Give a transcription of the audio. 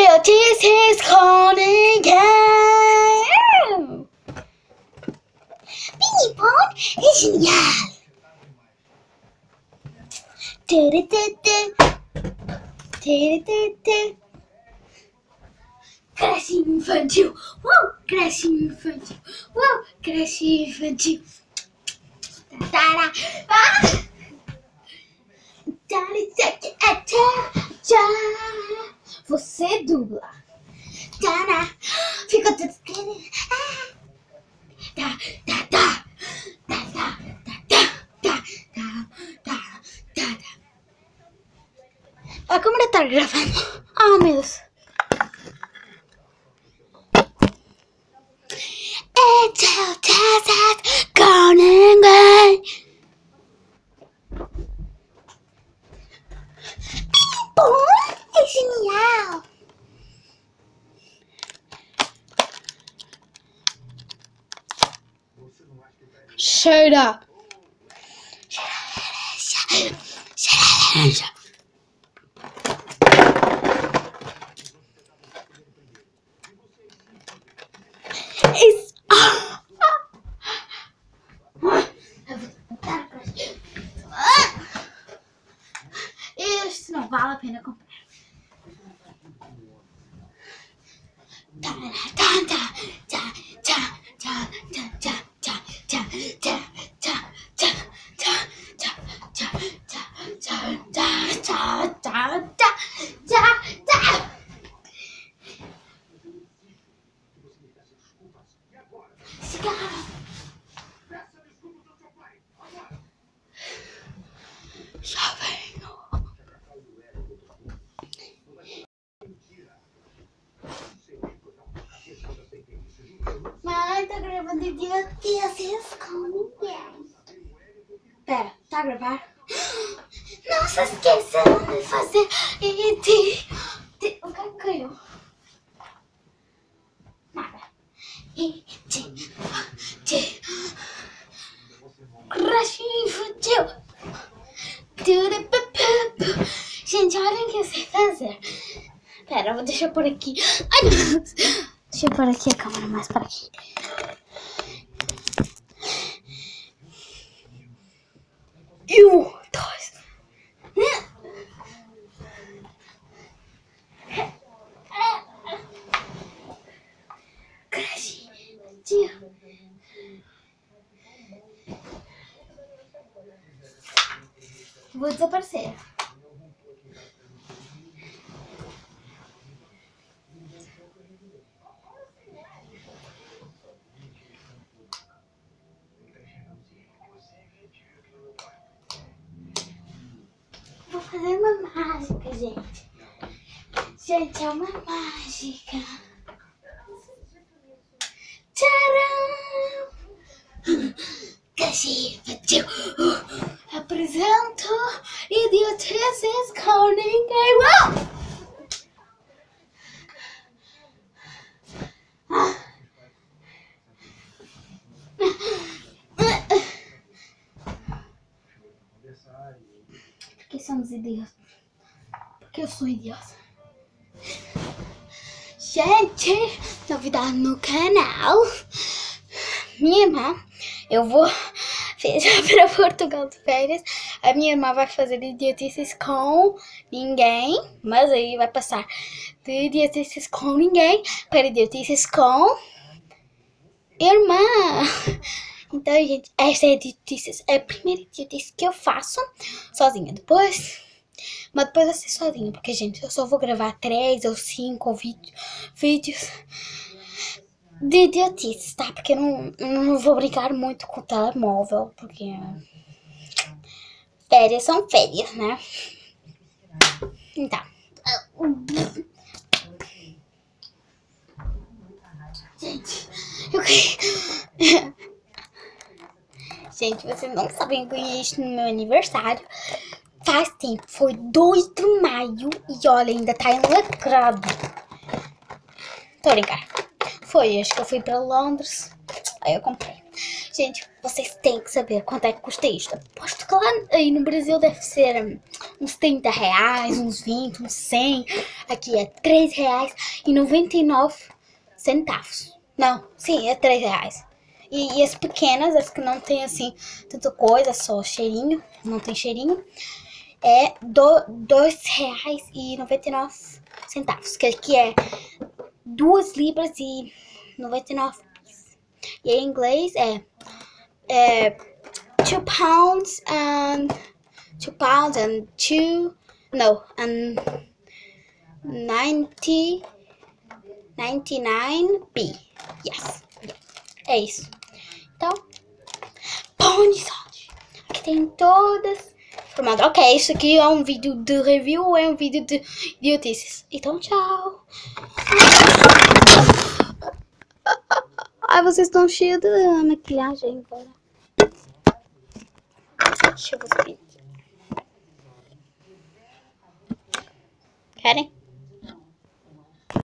idiotices com ninguém. Minipon é genial. Creche infantil. Creche infantil. Creche infantil. Você dubla. Fica tudo. A câmera tá gravando. Ah, meu Deus. Com ninguém. É genial. Cheira. Laranja. Este não vale a pena comprar. Já venho. Mãe, tá gravando idiotices com ninguém. Pera, tá a gravar? Não se esqueçam de fazer o que caiu? Nada. Creche infantil. Gente, olha o que eu sei fazer. Pera, deixa eu pôr aqui. Ai, meu Deus. Deixa eu pôr aqui a câmera mais para aqui. E um, dois. Creche infantil. Vou desaparecer. Vou fazer uma mágica, gente. Gente, é uma mágica. Tcharam! Creche infantil. Apresento idiotices com ninguém. Porque somos idiotas. Porque eu sou idiota. Gente, novidade no canal. Minha irmã, eu vou viajar para Portugal de férias. A minha irmã vai fazer idiotices com ninguém, mas aí vai passar de idiotices com ninguém para idiotices com irmã. Então, gente, esta é a primeira idiotice que eu faço sozinha. Mas depois vai ser sozinha, porque, gente, eu só vou gravar 3 ou 5 vídeos de idiotices, tá? Porque eu não vou brincar muito com o telemóvel, porque férias são férias, né? Então. Gente, eu queria... Gente, vocês não sabem que eu ganhei isso no meu aniversário. Faz tempo, foi 2 de maio e olha, ainda tá enlacrado. Tô brincando. Foi, acho que eu fui pra Londres, aí eu comprei. Gente, vocês têm que saber quanto é que custa isto. Aposto que lá aí no Brasil deve ser uns 30 reais, uns 20, uns 100. Aqui é R$3,99. Não, sim, é R$3. E as pequenas, as que não tem assim tanta coisa, só cheirinho, não tem cheirinho, é R$2,99. Que aqui é 2,99 libras. E em inglês é 2 pounds and 2 pounds and 2 no and 99p. Yes. É isso. Então, ponies. Aqui tem todas formadas. Ok, isso aqui é um vídeo de review ou é um vídeo de idiotices? Então, tchau. Ai, vocês estão cheios de maquilhagem agora. Deixa eu ver. Querem?